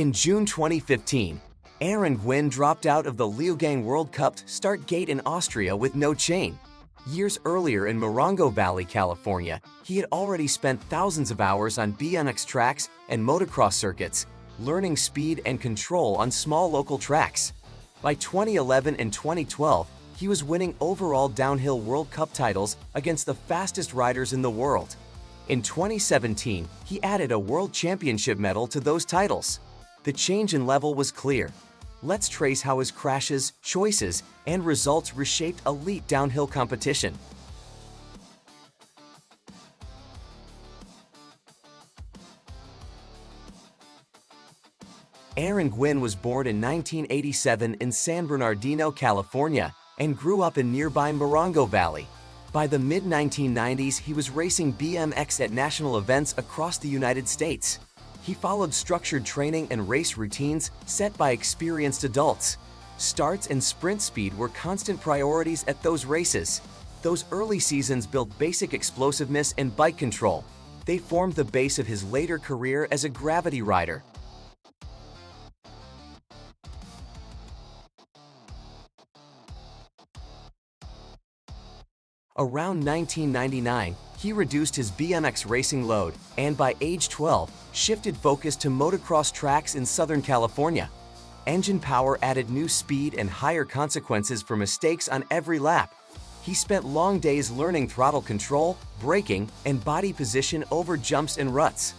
In June 2015, Aaron Gwin dropped out of the Leogang World Cup start gate in Austria with no chain. Years earlier in Morongo Valley, California, he had already spent thousands of hours on BMX tracks and motocross circuits, learning speed and control on small local tracks. By 2011 and 2012, he was winning overall downhill World Cup titles against the fastest riders in the world. In 2017, he added a World Championship medal to those titles. The change in level was clear. Let's trace how his crashes, choices, and results reshaped elite downhill competition. Aaron Gwin was born in 1987 in San Bernardino, California, and grew up in nearby Morongo Valley. By the mid-1990s, he was racing BMX at national events across the United States. He followed structured training and race routines set by experienced adults. Starts and sprint speed were constant priorities at those races. Those early seasons built basic explosiveness and bike control. They formed the base of his later career as a gravity rider. Around 1999, he reduced his BMX racing load and by age 12, shifted focus to motocross tracks in Southern California. Engine power added new speed and higher consequences for mistakes on every lap. He spent long days learning throttle control, braking, and body position over jumps and ruts.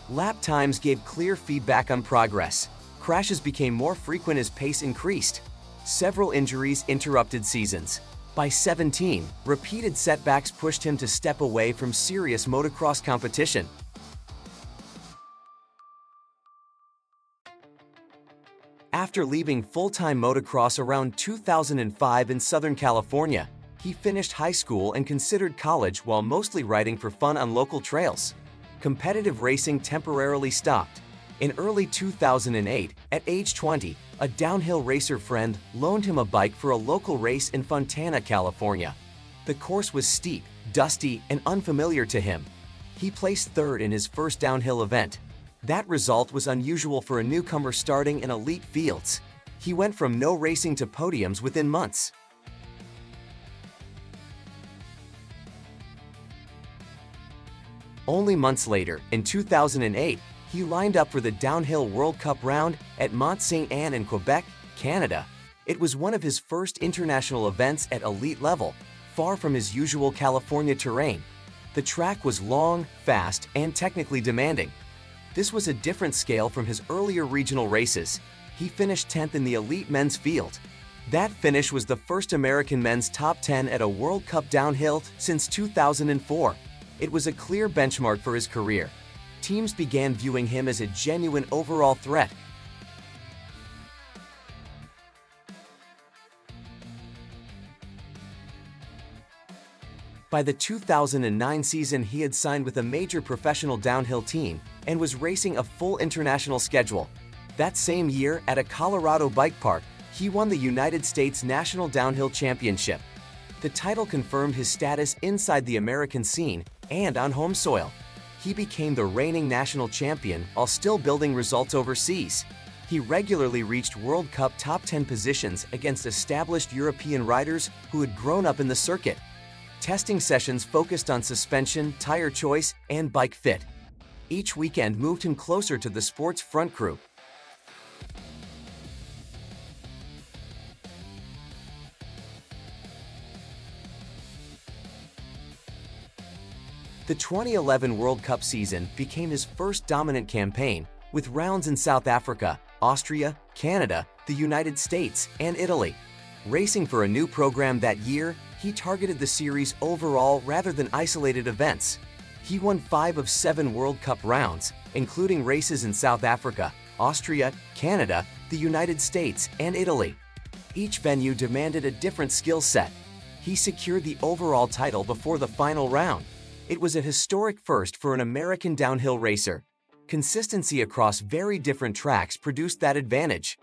Lap times gave clear feedback on progress. Crashes became more frequent as pace increased. Several injuries interrupted seasons. By 17, repeated setbacks pushed him to step away from serious motocross competition. After leaving full-time motocross around 2005 in Southern California, he finished high school and considered college while mostly riding for fun on local trails. Competitive racing temporarily stopped. In early 2008, at age 20, a downhill racer friend loaned him a bike for a local race in Fontana, California. The course was steep, dusty, and unfamiliar to him. He placed third in his first downhill event. That result was unusual for a newcomer starting in elite fields. He went from no racing to podiums within months. Only months later, in 2008, he lined up for the Downhill World Cup round at Mont Saint-Anne in Quebec, Canada. It was one of his first international events at elite level, far from his usual California terrain. The track was long, fast, and technically demanding. This was a different scale from his earlier regional races. He finished 10th in the elite men's field. That finish was the first American men's top 10 at a World Cup downhill since 2004. It was a clear benchmark for his career. Teams began viewing him as a genuine overall threat. By the 2009 season, he had signed with a major professional downhill team and was racing a full international schedule. That same year, at a Colorado bike park, he won the United States National Downhill Championship. The title confirmed his status inside the American scene and on home soil. He became the reigning national champion while still building results overseas. He regularly reached World Cup top 10 positions against established European riders who had grown up in the circuit. Testing sessions focused on suspension, tire choice, and bike fit. Each weekend moved him closer to the sport's front crew. The 2011 World Cup season became his first dominant campaign, with rounds in South Africa, Austria, Canada, the United States, and Italy. Racing for a new program that year, he targeted the series overall rather than isolated events. He won 5 of 7 World Cup rounds, including races in South Africa, Austria, Canada, the United States, and Italy. Each venue demanded a different skill set. He secured the overall title before the final round. It was a historic first for an American downhill racer. Consistency across very different tracks produced that advantage.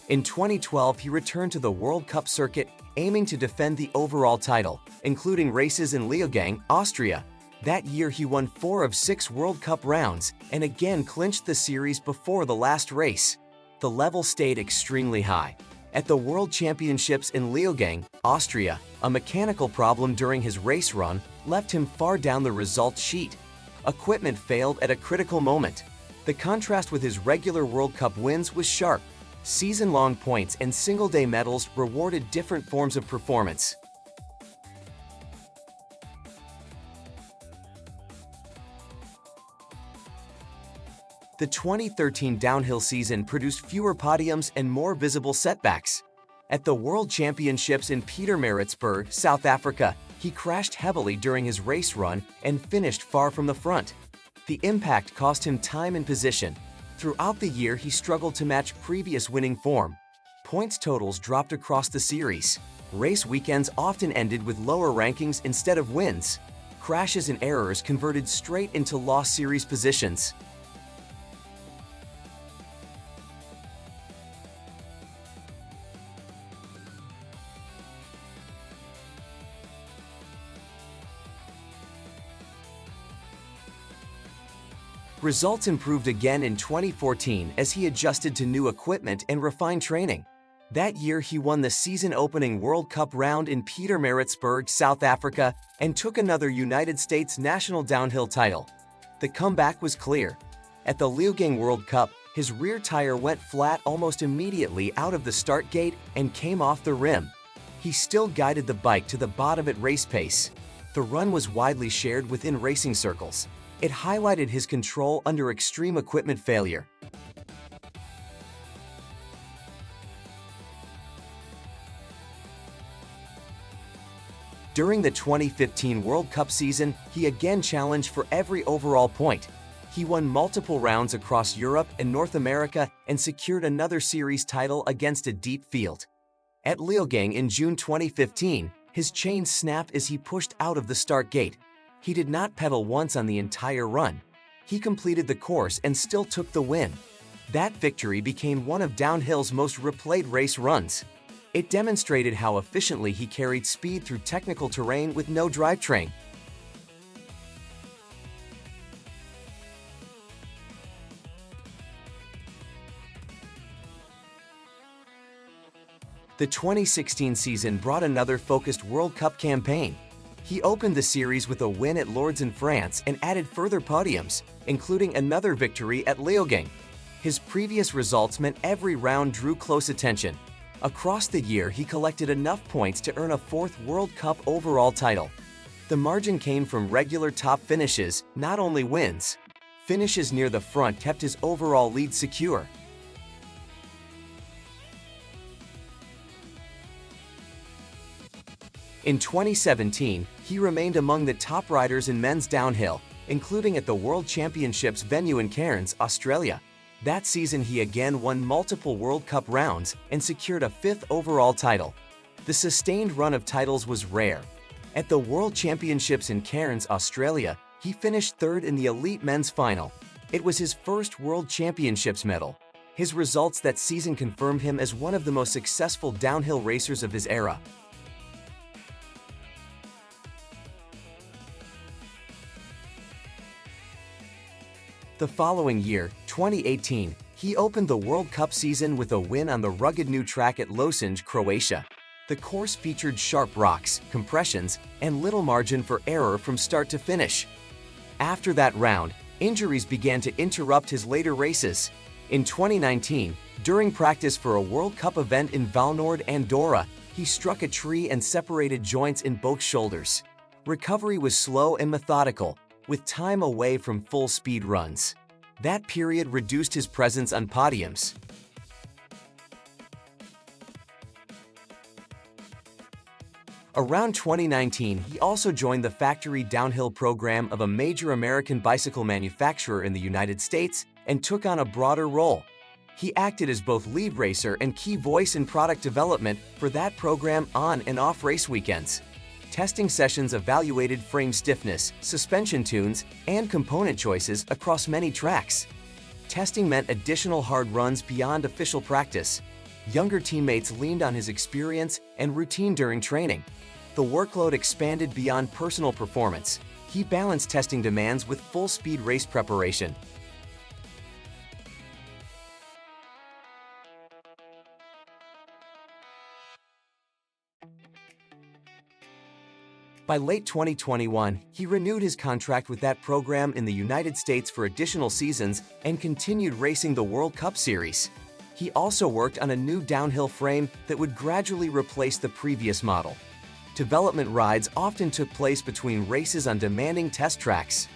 In 2012, he returned to the World Cup circuit, aiming to defend the overall title, including races in Leogang, Austria. That year he won 4 of 6 World Cup rounds and again clinched the series before the last race. The level stayed extremely high. At the World Championships in Leogang, Austria, a mechanical problem during his race run left him far down the results sheet. Equipment failed at a critical moment. The contrast with his regular World Cup wins was sharp. Season-long points and single-day medals rewarded different forms of performance. The 2013 downhill season produced fewer podiums and more visible setbacks. At the World Championships in Pietermaritzburg, South Africa, he crashed heavily during his race run and finished far from the front. The impact cost him time and position. Throughout the year, he struggled to match previous winning form. Points totals dropped across the series. Race weekends often ended with lower rankings instead of wins. Crashes and errors converted straight into lost series positions. Results improved again in 2014 as he adjusted to new equipment and refined training. That year he won the season-opening World Cup round in Pietermaritzburg, South Africa, and took another United States national downhill title. The comeback was clear. At the Leogang World Cup, his rear tire went flat almost immediately out of the start gate and came off the rim. He still guided the bike to the bottom at race pace. The run was widely shared within racing circles. It highlighted his control under extreme equipment failure. During the 2015 World Cup season, he again challenged for every overall point. He won multiple rounds across Europe and North America and secured another series title against a deep field. At Leogang in June 2015, his chain snapped as he pushed out of the start gate. He did not pedal once on the entire run. He completed the course and still took the win. That victory became one of downhill's most replayed race runs. It demonstrated how efficiently he carried speed through technical terrain with no drivetrain. The 2016 season brought another focused World Cup campaign. He opened the series with a win at Lourdes in France and added further podiums, including another victory at Leogang. His previous results meant every round drew close attention. Across the year, he collected enough points to earn a 4th World Cup overall title. The margin came from regular top finishes, not only wins. Finishes near the front kept his overall lead secure. In 2017, he remained among the top riders in men's downhill, including at the World Championships venue in Cairns, Australia. That season he again won multiple World Cup rounds and secured a 5th overall title. The sustained run of titles was rare. At the World Championships in Cairns, Australia, he finished 3rd in the elite men's final. It was his first World Championships medal. His results that season confirmed him as one of the most successful downhill racers of his era. The following year, 2018, he opened the World Cup season with a win on the rugged new track at Losinj, Croatia. The course featured sharp rocks, compressions, and little margin for error from start to finish. After that round, injuries began to interrupt his later races. In 2019, during practice for a World Cup event in Valnoord, Andorra, he struck a tree and separated joints in both shoulders. Recovery was slow and methodical, with time away from full-speed runs. That period reduced his presence on podiums. Around 2019, he also joined the factory downhill program of a major American bicycle manufacturer in the United States and took on a broader role. He acted as both lead racer and key voice in product development for that program on and off race weekends. Testing sessions evaluated frame stiffness, suspension tunes, and component choices across many tracks. Testing meant additional hard runs beyond official practice. Younger teammates leaned on his experience and routine during training. The workload expanded beyond personal performance. He balanced testing demands with full-speed race preparation. By late 2021, he renewed his contract with that program in the United States for additional seasons and continued racing the World Cup Series. He also worked on a new downhill frame that would gradually replace the previous model. Development rides often took place between races on demanding test tracks.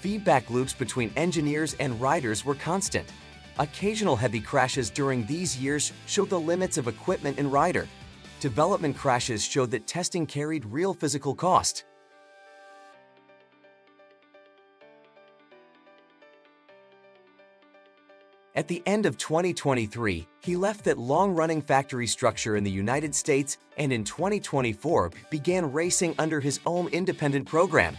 Feedback loops between engineers and riders were constant. Occasional heavy crashes during these years showed the limits of equipment and rider. Development crashes showed that testing carried real physical cost. At the end of 2023, he left that long-running factory structure in the United States and in 2024 began racing under his own independent program.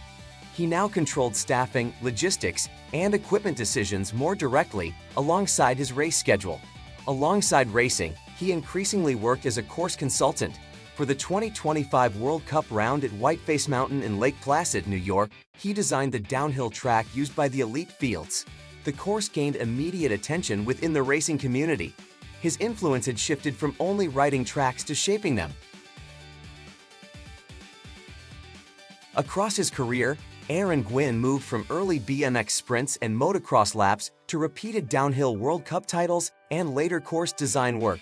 He now controlled staffing, logistics, and equipment decisions more directly alongside his race schedule. Alongside racing, he increasingly worked as a course consultant. For the 2025 World Cup round at Whiteface Mountain in Lake Placid, New York, he designed the downhill track used by the elite fields. The course gained immediate attention within the racing community. His influence had shifted from only writing tracks to shaping them. Across his career, Aaron Gwin moved from early BMX sprints and motocross laps to repeated downhill World Cup titles and later course design work.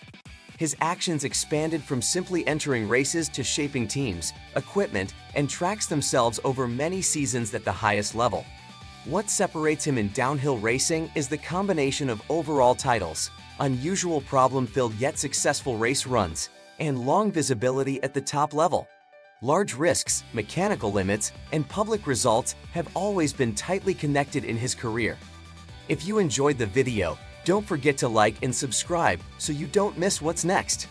His actions expanded from simply entering races to shaping teams, equipment, and tracks themselves over many seasons at the highest level. What separates him in downhill racing is the combination of overall titles, unusual problem-filled yet successful race runs, and long visibility at the top level. Large risks, mechanical limits, and public results have always been tightly connected in his career. If you enjoyed the video, don't forget to like and subscribe so you don't miss what's next.